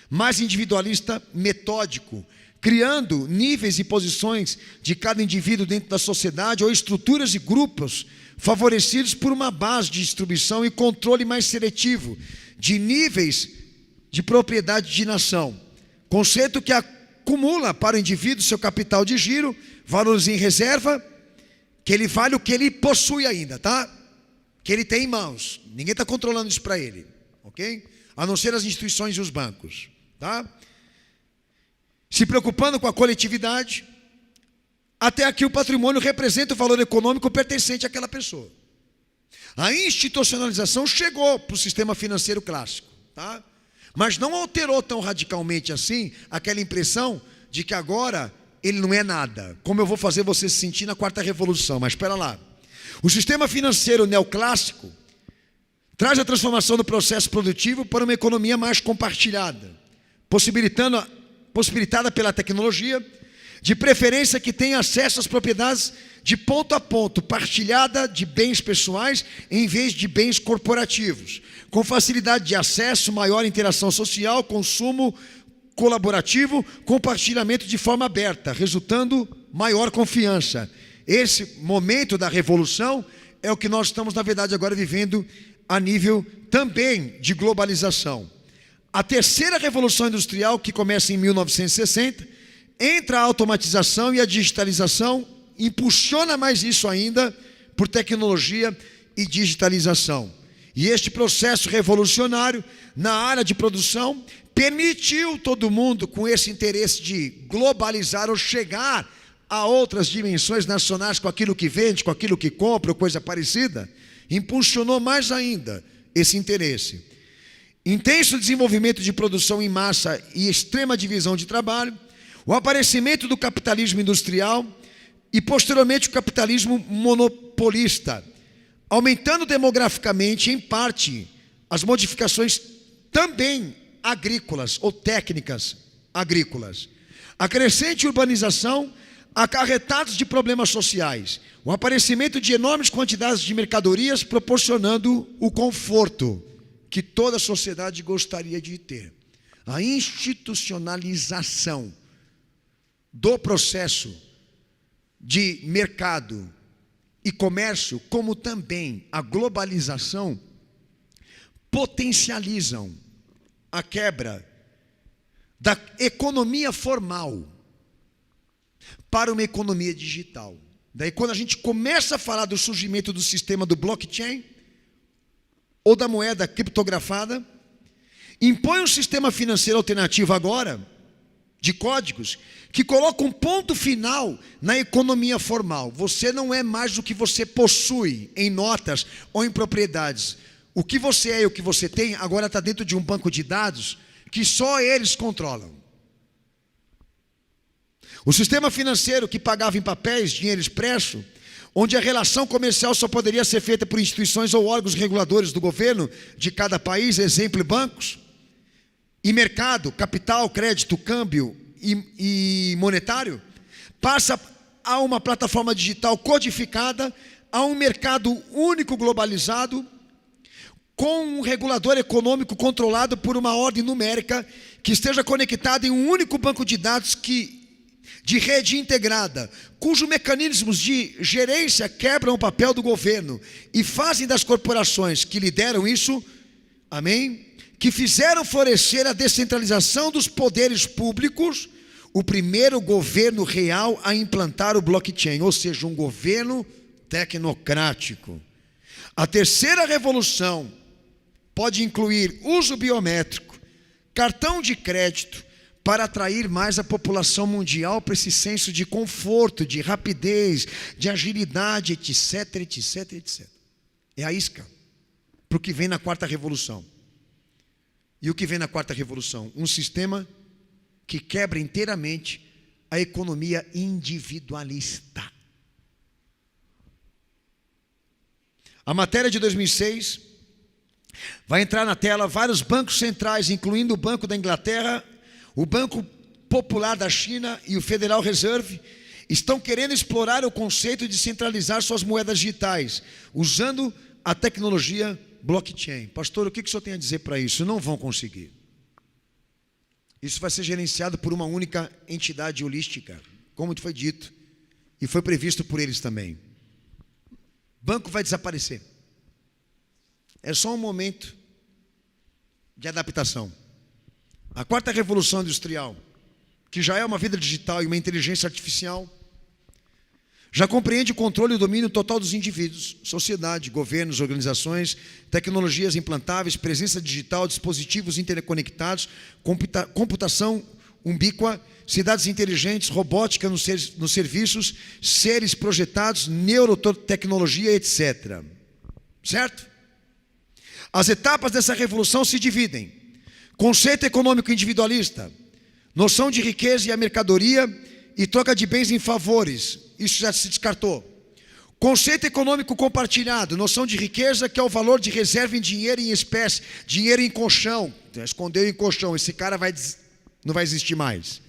mais individualista, metódico, criando níveis e posições de cada indivíduo dentro da sociedade, ou estruturas e grupos favorecidos por uma base de distribuição e controle mais seletivo de níveis de propriedade de nação. Conceito que acumula para o indivíduo seu capital de giro, valores em reserva, que ele vale o que ele possui ainda, tá? Que ele tem em mãos. Ninguém está controlando isso para ele, ok? A não ser as instituições e os bancos, tá? Se preocupando com a coletividade, até aqui o patrimônio representa o valor econômico pertencente àquela pessoa. A institucionalização chegou para o sistema financeiro clássico, tá? Mas não alterou tão radicalmente assim aquela impressão de que agora ele não é nada, como eu vou fazer você se sentir na quarta revolução. Mas espera lá, o sistema financeiro neoclássico traz a transformação do processo produtivo para uma economia mais compartilhada, possibilitada pela tecnologia, de preferência que tenha acesso às propriedades de ponto a ponto, partilhada de bens pessoais em vez de bens corporativos, com facilidade de acesso, maior interação social, consumo colaborativo, compartilhamento de forma aberta, resultando maior confiança. Esse momento da revolução é o que nós estamos, na verdade, agora vivendo a nível também de globalização. A terceira revolução industrial, que começa em 1960, entra a automatização e a digitalização, impulsiona mais isso ainda por tecnologia e digitalização. E este processo revolucionário na área de produção permitiu todo mundo, com esse interesse de globalizar ou chegar a outras dimensões nacionais com aquilo que vende, com aquilo que compra ou coisa parecida, impulsionou mais ainda esse interesse. Intenso desenvolvimento de produção em massa e extrema divisão de trabalho, o aparecimento do capitalismo industrial e posteriormente o capitalismo monopolista, aumentando demograficamente, em parte, as modificações também agrícolas ou técnicas agrícolas. A crescente urbanização, acarretados de problemas sociais, o aparecimento de enormes quantidades de mercadorias proporcionando o conforto que toda a sociedade gostaria de ter. A institucionalização do processo de mercado e comércio, como também a globalização, potencializam a quebra da economia formal para uma economia digital. Daí, quando a gente começa a falar do surgimento do sistema do blockchain ou da moeda criptografada, impõe um sistema financeiro alternativo agora, de códigos, que coloca um ponto final na economia formal. Você não é mais o que você possui em notas ou em propriedades. O que você é e o que você tem agora está dentro de um banco de dados que só eles controlam. O sistema financeiro que pagava em papéis, dinheiro expresso, onde a relação comercial só poderia ser feita por instituições ou órgãos reguladores do governo de cada país, exemplo, bancos, e mercado, capital, crédito, câmbio e monetário, passa a uma plataforma digital codificada, a um mercado único globalizado, com um regulador econômico controlado por uma ordem numérica que esteja conectada em um único banco de dados de rede integrada, cujos mecanismos de gerência quebram o papel do governo e fazem das corporações que lideram isso, amém, que fizeram florescer a descentralização dos poderes públicos, o primeiro governo real a implantar o blockchain, ou seja, um governo tecnocrático. A terceira revolução pode incluir uso biométrico, cartão de crédito, para atrair mais a população mundial para esse senso de conforto, de rapidez, de agilidade, etc, etc, etc. É a isca para o que vem na quarta revolução. E o que vem na quarta revolução? Um sistema que quebra inteiramente a economia individualista. A matéria de 2006 vai entrar na tela vários bancos centrais, incluindo o Banco da Inglaterra, o Banco Popular da China e o Federal Reserve, estão querendo explorar o conceito de centralizar suas moedas digitais, usando a tecnologia blockchain. Pastor, o que o senhor tem a dizer para isso? Não vão conseguir. Isso vai ser gerenciado por uma única entidade holística, como foi dito, e foi previsto por eles também. Banco vai desaparecer. É só um momento de adaptação. A quarta revolução industrial, que já é uma vida digital e uma inteligência artificial, já compreende o controle e o domínio total dos indivíduos, sociedade, governos, organizações, tecnologias implantáveis, presença digital, dispositivos interconectados, computação ubíqua, cidades inteligentes, robótica nos serviços, seres projetados, neurotecnologia, etc. Certo? As etapas dessa revolução se dividem: conceito econômico individualista, noção de riqueza e a mercadoria e troca de bens em favores, isso já se descartou. Conceito econômico compartilhado, noção de riqueza, que é o valor de reserva em dinheiro em espécie, dinheiro em colchão, escondeu em colchão, esse cara não vai existir mais.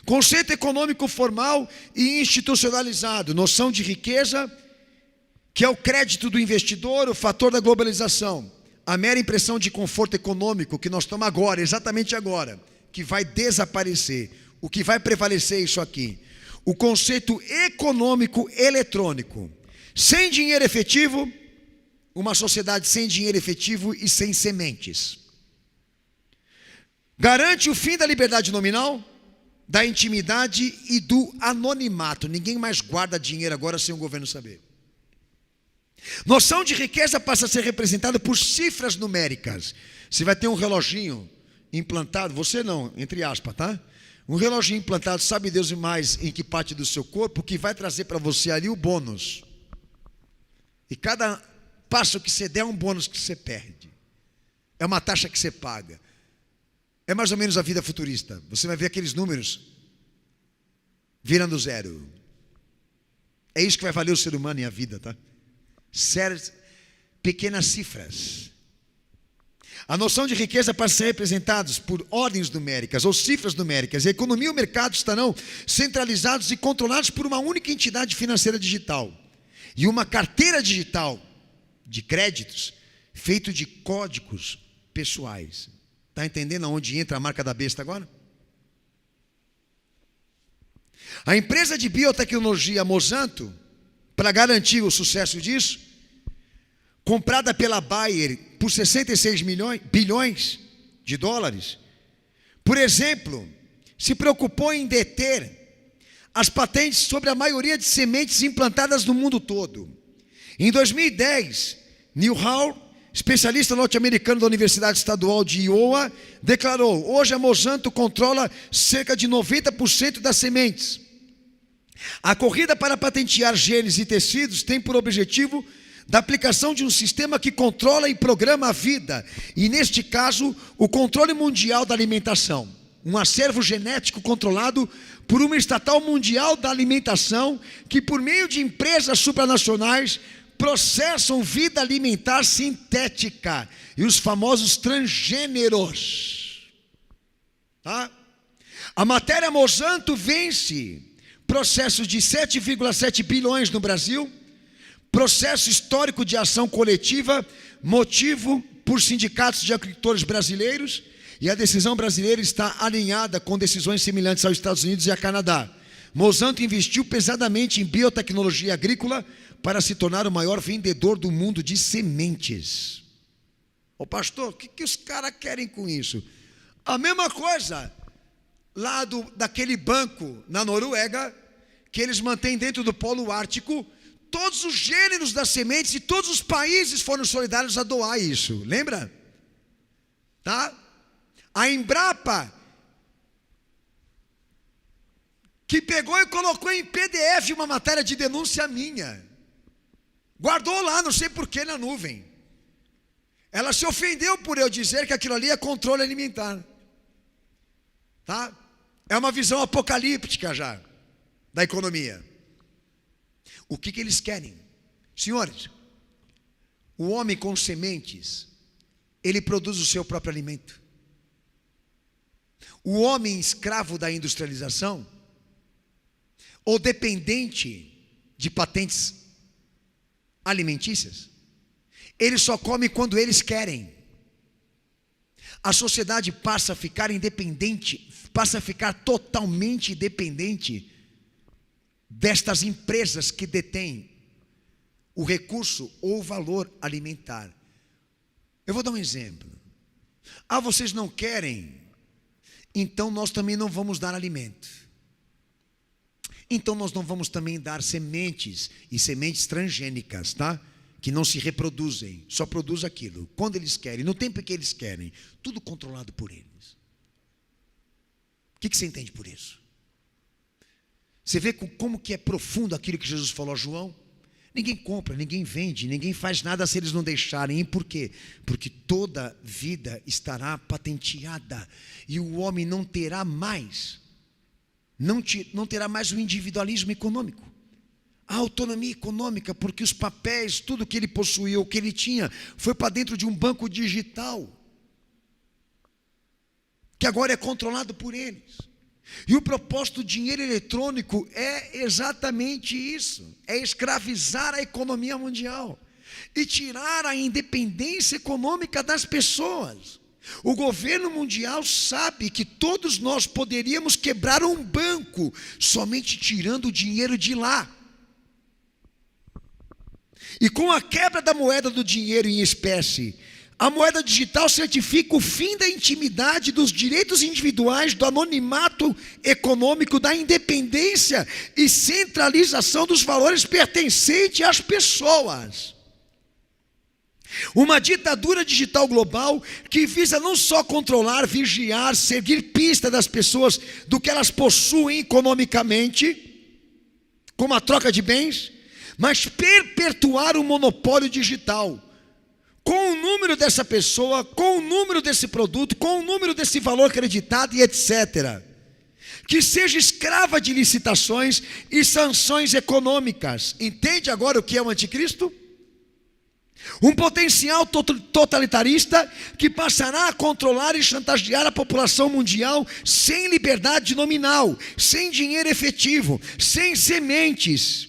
Conceito econômico formal e institucionalizado, noção de riqueza, que é o crédito do investidor, o fator da globalização, a mera impressão de conforto econômico que nós estamos agora, exatamente agora, que vai desaparecer. O que vai prevalecer é isso aqui: o conceito econômico eletrônico. Sem dinheiro efetivo, uma sociedade sem dinheiro efetivo e sem sementes. Garante o fim da liberdade nominal, da intimidade e do anonimato. Ninguém mais guarda dinheiro agora sem o governo saber. Noção de riqueza passa a ser representada por cifras numéricas. Você vai ter um reloginho implantado, você não, entre aspas, tá? Um reloginho implantado, sabe Deus e mais em que parte do seu corpo, que vai trazer para você ali o bônus. E cada passo que você der é um bônus que você perde. É uma taxa que você paga. É mais ou menos a vida futurista. Você vai ver aqueles números virando zero. É isso que vai valer o ser humano e a vida, tá? Sérias, pequenas cifras. A noção de riqueza passa a ser representada por ordens numéricas ou cifras numéricas. A economia e o mercado estarão centralizados e controlados por uma única entidade financeira digital e uma carteira digital de créditos feito de códigos pessoais. Está entendendo aonde entra a marca da besta agora? A empresa de biotecnologia Monsanto, para garantir o sucesso disso, comprada pela Bayer por 66 bilhões de dólares, por exemplo, se preocupou em deter as patentes sobre a maioria de sementes implantadas no mundo todo. Em 2010, Neil Hall, especialista norte-americano da Universidade Estadual de Iowa, declarou: hoje a Monsanto controla cerca de 90% das sementes. A corrida para patentear genes e tecidos tem por objetivo da aplicação de um sistema que controla e programa a vida, e neste caso, o controle mundial da alimentação. Um acervo genético controlado por uma estatal mundial da alimentação, que por meio de empresas supranacionais processam vida alimentar sintética e os famosos transgêneros. Tá? A matéria Monsanto vence processo de 7,7 bilhões no Brasil, processo histórico de ação coletiva, motivo por sindicatos de agricultores brasileiros, e a decisão brasileira está alinhada com decisões semelhantes aos Estados Unidos e a Canadá. Monsanto investiu pesadamente em biotecnologia agrícola para se tornar o maior vendedor do mundo de sementes. Ô pastor, o que os caras querem com isso? A mesma coisa lá daquele banco na Noruega, que eles mantêm dentro do Polo Ártico. Todos os gêneros das sementes e todos os países foram solidários a doar isso. Lembra? Tá? A Embrapa, que pegou e colocou em PDF uma matéria de denúncia minha. Guardou lá, não sei porquê, na nuvem. Ela se ofendeu por eu dizer que aquilo ali é controle alimentar. Tá? É uma visão apocalíptica já da economia. O que eles querem? Senhores, o homem com sementes, ele produz o seu próprio alimento. O homem escravo da industrialização, ou dependente de patentes alimentícias, ele só come quando eles querem. A sociedade passa a ficar independente, passa a ficar totalmente dependente destas empresas que detêm o recurso ou o valor alimentar. Eu vou dar um exemplo. Vocês não querem, então nós também não vamos dar alimento. Então nós não vamos também dar sementes, e sementes transgênicas, tá? Que não se reproduzem, só produz aquilo, quando eles querem, no tempo que eles querem, tudo controlado por eles. O que você entende por isso? Você vê como que é profundo aquilo que Jesus falou a João? Ninguém compra, ninguém vende, ninguém faz nada se eles não deixarem. E por quê? Porque toda vida estará patenteada, e o homem não terá mais, não terá mais o individualismo econômico, a autonomia econômica, porque os papéis, tudo que ele possuía, o que ele tinha, foi para dentro de um banco digital, que agora é controlado por eles. E o propósito do dinheiro eletrônico é exatamente isso: é escravizar a economia mundial e tirar a independência econômica das pessoas. O governo mundial sabe que todos nós poderíamos quebrar um banco somente tirando o dinheiro de lá. E com a quebra da moeda do dinheiro em espécie, a moeda digital certifica o fim da intimidade, dos direitos individuais, do anonimato econômico, da independência e centralização dos valores pertencentes às pessoas. Uma ditadura digital global que visa não só controlar, vigiar, seguir pista das pessoas do que elas possuem economicamente, como a troca de bens, mas perpetuar o monopólio digital, com o número dessa pessoa, com o número desse produto, com o número desse valor acreditado e etc. Que seja escrava de licitações e sanções econômicas. Entende agora o que é o anticristo? Um potencial totalitarista que passará a controlar e chantagear a população mundial sem liberdade nominal, sem dinheiro efetivo, sem sementes,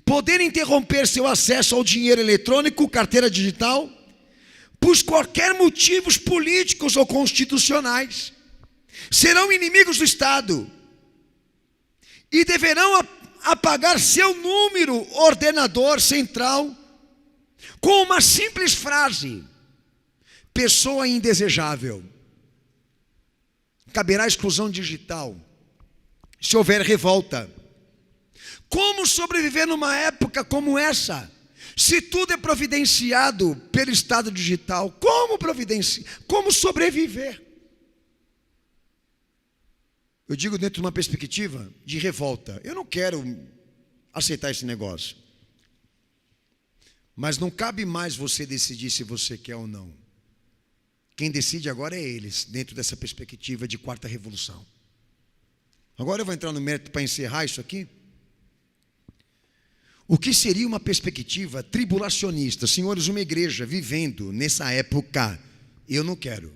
poder interromper seu acesso ao dinheiro eletrônico, carteira digital, por qualquer motivos políticos ou constitucionais. Serão inimigos do Estado e deverão apagar seu número ordenador central com uma simples frase: pessoa indesejável. Caberá exclusão digital se houver revolta. Como sobreviver numa época como essa? Se tudo é providenciado pelo Estado digital, como sobreviver? Eu digo dentro de uma perspectiva de revolta. Eu não quero aceitar esse negócio. Mas não cabe mais você decidir se você quer ou não. Quem decide agora é eles, dentro dessa perspectiva de quarta revolução. Agora eu vou entrar no mérito para encerrar isso aqui. O que seria uma perspectiva tribulacionista? Senhores, uma igreja vivendo nessa época, eu não quero.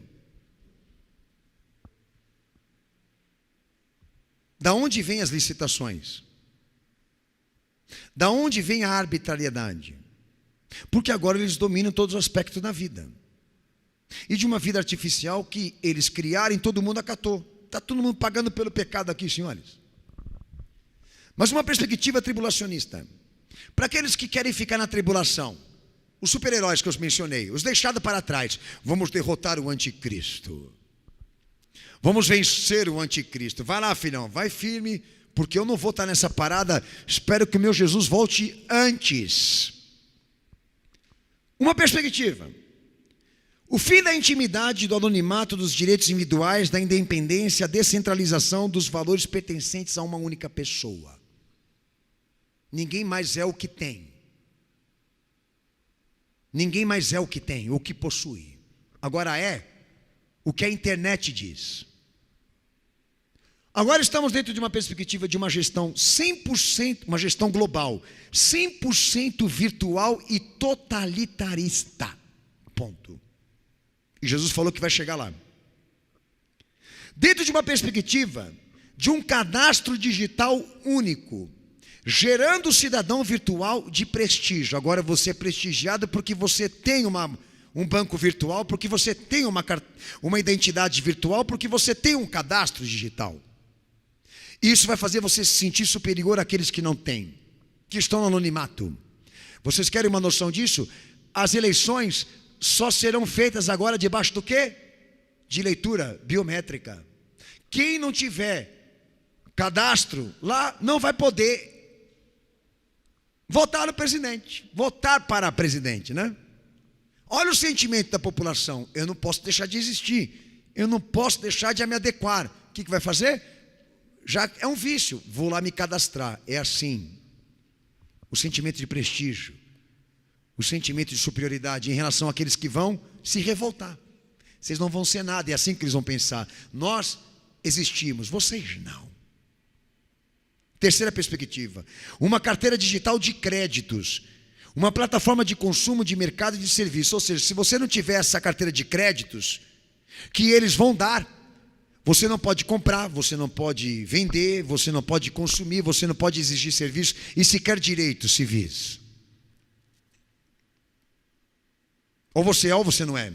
Da onde vêm as licitações? Da onde vem a arbitrariedade? Porque agora eles dominam todos os aspectos da vida. E de uma vida artificial que eles criarem, todo mundo acatou. Está todo mundo pagando pelo pecado aqui, senhores. Mas uma perspectiva tribulacionista. Para aqueles que querem ficar na tribulação, os super-heróis que eu mencionei, os deixados para trás, vamos derrotar o anticristo. Vamos vencer o anticristo. Vai lá, filhão, vai firme, porque eu não vou estar nessa parada. Espero que o meu Jesus volte antes. Uma perspectiva: o fim da intimidade, do anonimato, dos direitos individuais, da independência, a descentralização dos valores pertencentes a uma única pessoa. Ninguém mais é o que tem. Ninguém mais é o que tem, o que possui. Agora é o que a internet diz. Agora estamos dentro de uma perspectiva de uma gestão 100%, uma gestão global, 100% virtual e totalitarista. Ponto. E Jesus falou que vai chegar lá. Dentro de uma perspectiva de um cadastro digital único, gerando cidadão virtual de prestígio. Agora você é prestigiado porque você tem um banco virtual, porque você tem uma identidade virtual, porque você tem um cadastro digital. Isso vai fazer você se sentir superior àqueles que não têm, que estão no anonimato. Vocês querem uma noção disso? As eleições só serão feitas agora debaixo do quê? De leitura biométrica. Quem não tiver cadastro lá não vai poder votar no presidente, votar para presidente, né? Olha o sentimento da população: eu não posso deixar de existir, eu não posso deixar de me adequar. O que vai fazer? Já é um vício, vou lá me cadastrar. É assim. O sentimento de prestígio, o sentimento de superioridade em relação àqueles que vão se revoltar. Vocês não vão ser nada, é assim que eles vão pensar. Nós existimos, vocês não. Terceira perspectiva: uma carteira digital de créditos, uma plataforma de consumo, de mercado e de serviço. Ou seja, se você não tiver essa carteira de créditos que eles vão dar, você não pode comprar, você não pode vender, você não pode consumir, você não pode exigir serviço e sequer direitos civis. Ou você é ou você não é.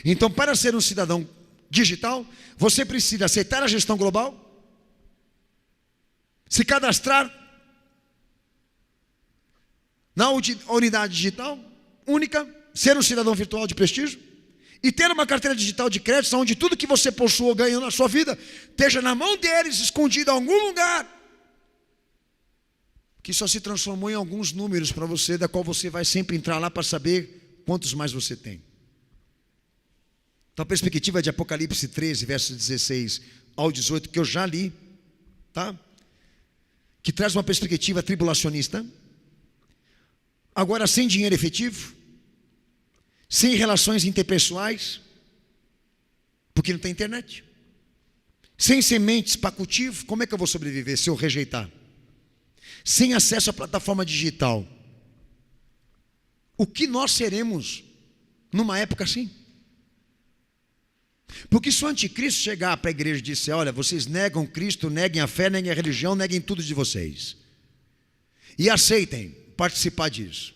Então, para ser um cidadão digital, você precisa aceitar a gestão global, se cadastrar na unidade digital única, ser um cidadão virtual de prestígio e ter uma carteira digital de crédito onde tudo que você possuou, ganhou na sua vida, esteja na mão deles, escondido em algum lugar, que só se transformou em alguns números para você, da qual você vai sempre entrar lá para saber quantos mais você tem. Então a perspectiva de Apocalipse 13, versos 16 ao 18, que eu já li, tá? Que traz uma perspectiva tribulacionista, agora sem dinheiro efetivo, sem relações interpessoais, porque não tem internet, sem sementes para cultivo. Como é que eu vou sobreviver se eu rejeitar? Sem acesso à plataforma digital. O que nós seremos numa época assim? Porque se o anticristo chegar para a igreja e disser: olha, vocês negam Cristo, neguem a fé, neguem a religião, neguem tudo de vocês, e aceitem participar disso,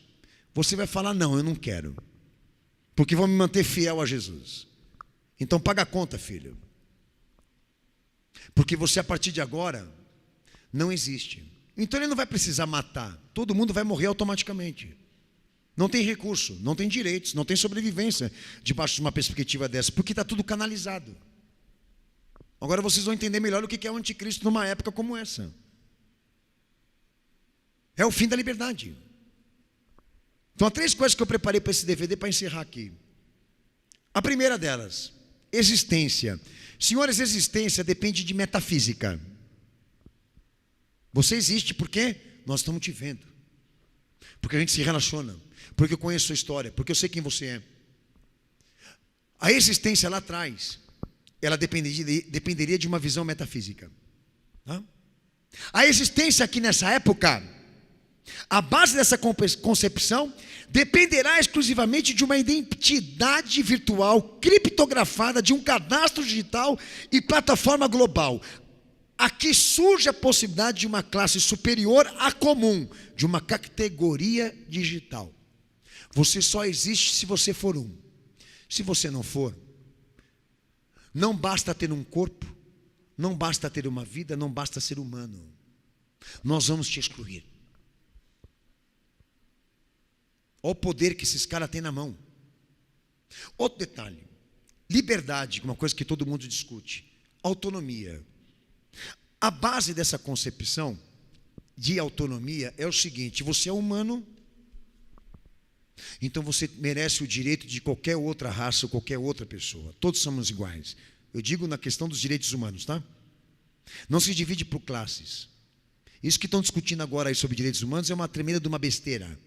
você vai falar: não, eu não quero, porque vou me manter fiel a Jesus. Então paga a conta, filho, porque você a partir de agora não existe. Então ele não vai precisar matar, todo mundo vai morrer automaticamente. Não tem recurso, não tem direitos, não tem sobrevivência debaixo de uma perspectiva dessa, porque está tudo canalizado. Agora vocês vão entender melhor o que é o anticristo numa época como essa. É o fim da liberdade. Então há 3 coisas que eu preparei para esse DVD para encerrar aqui. A primeira delas, existência. Senhores, existência depende de metafísica. Você existe porque nós estamos te vendo, porque a gente se relaciona, porque eu conheço a sua história, porque eu sei quem você é. A existência lá atrás, ela dependeria de uma visão metafísica, tá? A existência aqui nessa época, a base dessa concepção dependerá exclusivamente de uma identidade virtual criptografada, de um cadastro digital e plataforma global. Aqui surge a possibilidade de uma classe superior à comum, de uma categoria digital. Você só existe se você for um. Se você não for, não basta ter um corpo, não basta ter uma vida, não basta ser humano. Nós vamos te excluir. Olha o poder que esses caras têm na mão. Outro detalhe: liberdade, uma coisa que todo mundo discute. Autonomia. A base dessa concepção de autonomia é o seguinte: você é humano, então você merece o direito de qualquer outra raça ou qualquer outra pessoa. Todos somos iguais. Eu digo na questão dos direitos humanos, tá? Não se divide por classes. Isso que estão discutindo agora aí sobre direitos humanos é uma tremenda de uma besteira.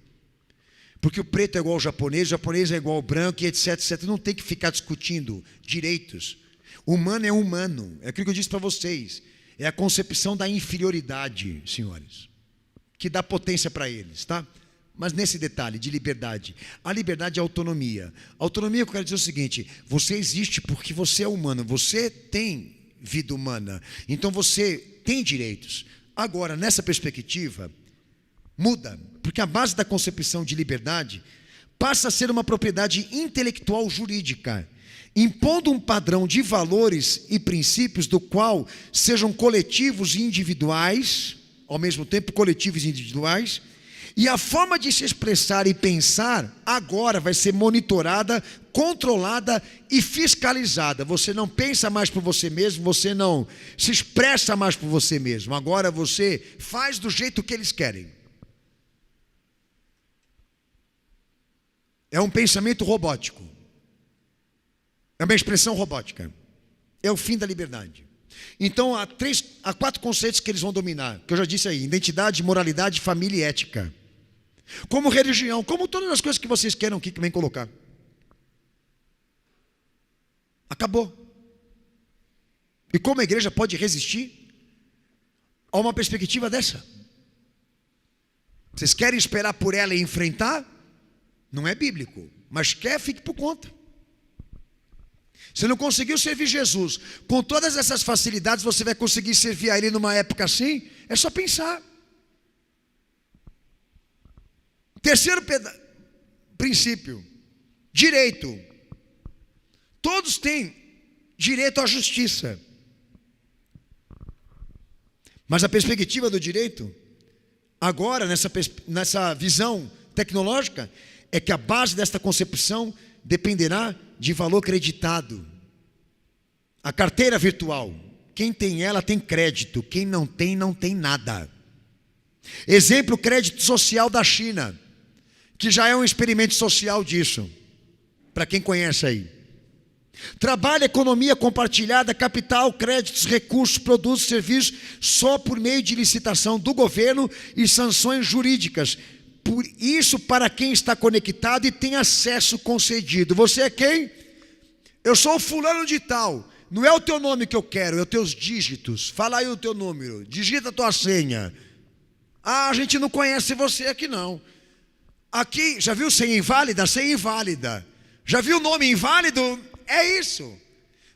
Porque o preto é igual ao japonês, o japonês é igual ao branco, e etc, etc. Não tem que ficar discutindo direitos. Humano é humano. É aquilo que eu disse para vocês. É a concepção da inferioridade, senhores, que dá potência para eles, tá? Mas nesse detalhe de liberdade, a liberdade é autonomia. Autonomia, eu quero dizer o seguinte: você existe porque você é humano, você tem vida humana, então você tem direitos. Agora, nessa perspectiva, muda, porque a base da concepção de liberdade passa a ser uma propriedade intelectual jurídica, impondo um padrão de valores e princípios do qual sejam coletivos e individuais, ao mesmo tempo coletivos e individuais, e a forma de se expressar e pensar agora vai ser monitorada, controlada e fiscalizada. Você não pensa mais por você mesmo, você não se expressa mais por você mesmo, agora você faz do jeito que eles querem. É um pensamento robótico. É uma expressão robótica. É o fim da liberdade. Então há 4 conceitos que eles vão dominar, que eu já disse aí: identidade, moralidade, família e ética. Como religião, como todas as coisas que vocês queiram aqui que vem colocar. Acabou. E como a igreja pode resistir a uma perspectiva dessa? Vocês querem esperar por ela e enfrentar? Não é bíblico, mas quer, fique por conta. Você não conseguiu servir Jesus, com todas essas facilidades você vai conseguir servir a Ele numa época assim? É só pensar. Terceiro princípio: direito. Todos têm direito à justiça. Mas a perspectiva do direito, agora, nessa visão tecnológica, é que a base desta concepção dependerá de valor creditado. A carteira virtual, quem tem ela tem crédito, quem não tem, não tem nada. Exemplo, crédito social da China, que já é um experimento social disso, para quem conhece aí. Trabalho, economia compartilhada, capital, créditos, recursos, produtos, serviços, só por meio de licitação do governo e sanções jurídicas. Por isso, para quem está conectado e tem acesso concedido. Você é quem? Eu sou o fulano de tal. Não é o teu nome que eu quero, é os teus dígitos. Fala aí o teu número, digita a tua senha. Ah, a gente não conhece você aqui não. Aqui, já viu senha inválida? Senha inválida. Já viu nome inválido? É isso.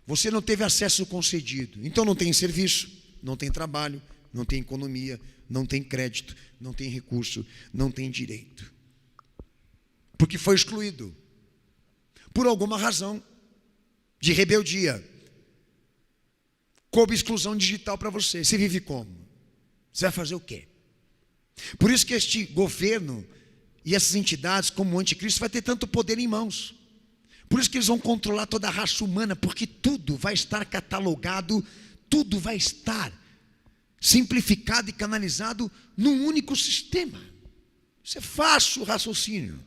Você não teve acesso concedido. Então não tem serviço, não tem trabalho, não tem economia, não tem crédito, não tem recurso, não tem direito. Porque foi excluído. Por alguma razão de rebeldia. Coube exclusão digital para você. Você vive como? Você vai fazer o quê? Por isso que este governo e essas entidades como o anticristo vai ter tanto poder em mãos. Por isso que eles vão controlar toda a raça humana, porque tudo vai estar catalogado, tudo vai estar simplificado e canalizado num único sistema. Isso é fácil o raciocínio.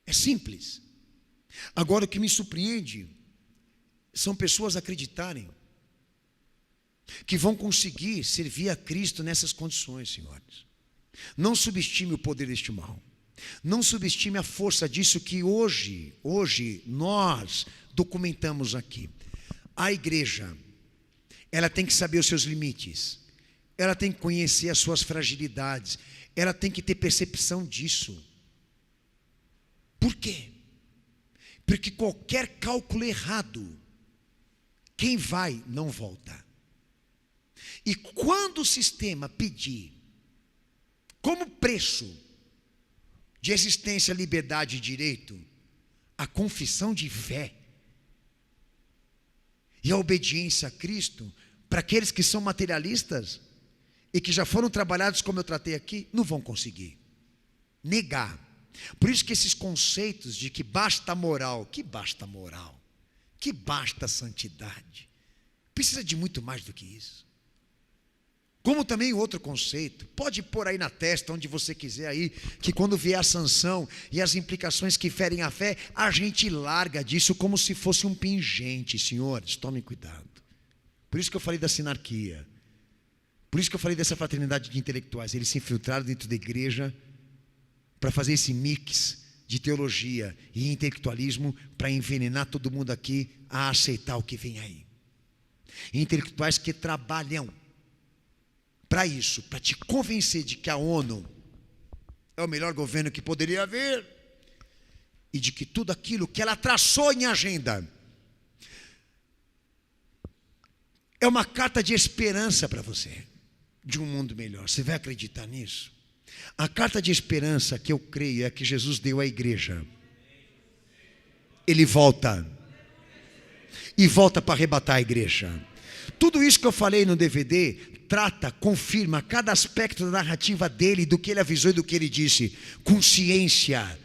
É simples. Agora o que me surpreende são pessoas acreditarem que vão conseguir servir a Cristo nessas condições, senhores. Não subestime o poder deste mal. Não subestime a força disso que hoje nós documentamos aqui. A igreja, ela tem que saber os seus limites, ela tem que conhecer as suas fragilidades, ela tem que ter percepção disso. Por quê? Porque qualquer cálculo errado, quem vai não volta. E quando o sistema pedir como preço de existência, liberdade e direito, a confissão de fé e a obediência a Cristo, para aqueles que são materialistas e que já foram trabalhados como eu tratei aqui, não vão conseguir negar. Por isso que esses conceitos de que basta moral, que basta moral, que basta santidade, precisa de muito mais do que isso. Como também outro conceito, pode pôr aí na testa, onde você quiser aí, que quando vier a sanção e as implicações que ferem a fé, a gente larga disso como se fosse um pingente, senhores, tomem cuidado. Por isso que eu falei da sinarquia, por isso que eu falei dessa fraternidade de intelectuais, eles se infiltraram dentro da igreja para fazer esse mix de teologia e intelectualismo para envenenar todo mundo aqui a aceitar o que vem aí. Intelectuais que trabalham para isso, para te convencer de que a ONU é o melhor governo que poderia haver e de que tudo aquilo que ela traçou em agenda é uma carta de esperança para você, de um mundo melhor. Você vai acreditar nisso? A carta de esperança que eu creio é a que Jesus deu à igreja. Ele volta e volta para arrebatar a igreja. Tudo isso que eu falei no DVD trata, confirma cada aspecto da narrativa dele, do que ele avisou e do que ele disse, com ciência,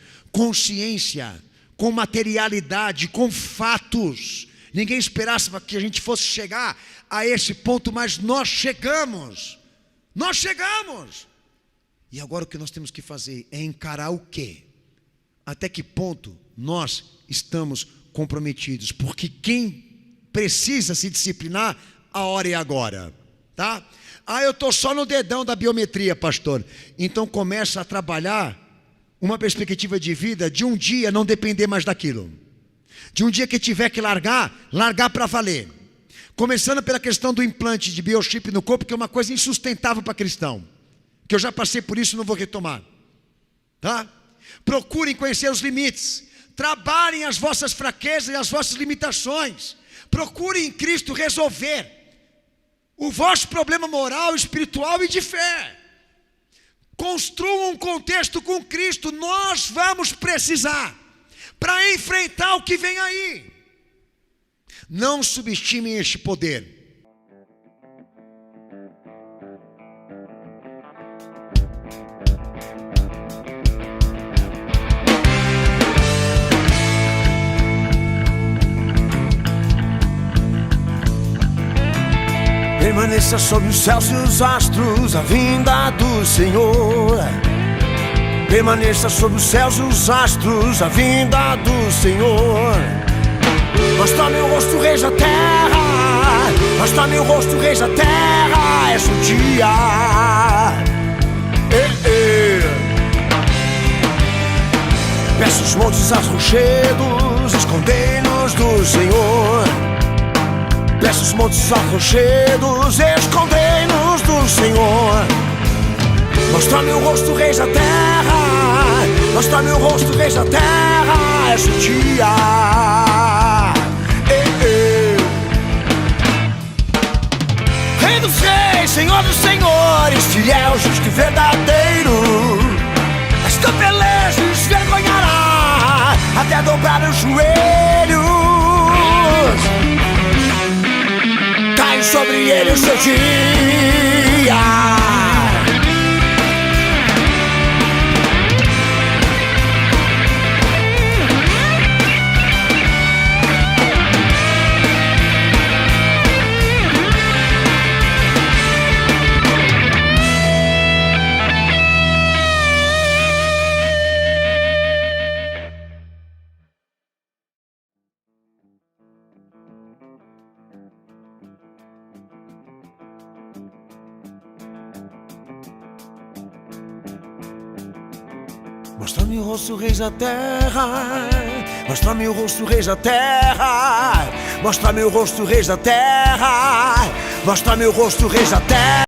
com materialidade, com fatos. Ninguém esperasse que a gente fosse chegar a esse ponto, mas nós chegamos. E agora o que nós temos que fazer é encarar o quê? Até que ponto nós estamos comprometidos? Porque quem precisa se disciplinar, a hora é agora. Tá? Ah, eu estou só no dedão da biometria, pastor. Então começa a trabalhar uma perspectiva de vida de um dia não depender mais daquilo. De um dia que tiver que largar para valer. Começando pela questão do implante de biochip no corpo, que é uma coisa insustentável para cristão. Que eu já passei por isso e não vou retomar. Tá? Procurem conhecer os limites. Trabalhem as vossas fraquezas e as vossas limitações. Procurem em Cristo resolver o vosso problema moral, espiritual e de fé. Construam um contexto com Cristo. Nós vamos precisar para enfrentar o que vem aí. Não subestimem este poder. Permaneça sob os céus e os astros, a vinda do Senhor. Permaneça sob os céus e os astros, a vinda do Senhor. Mostra meu rosto, Rei da terra. Mostra meu rosto, Rei da terra. És o dia. Peço os montes aos rochedos, escondei-nos do Senhor. Peço os montes aos rochedos, escondei-nos do Senhor. Mostra meu rosto, Rei da terra. Mostra meu rosto, Rei da terra. És o dia. Rei dos reis, Senhor dos senhores, fiel, justo e verdadeiro. Esta beleza envergonhará até dobrar os joelhos. Cai sobre ele o seu dia. Mostra-me o rosto, Rei da terra. Mostra-me o rosto, Rei da terra. Mostra-me o rosto, Rei da terra. Mostra-me o rosto, Rei da terra.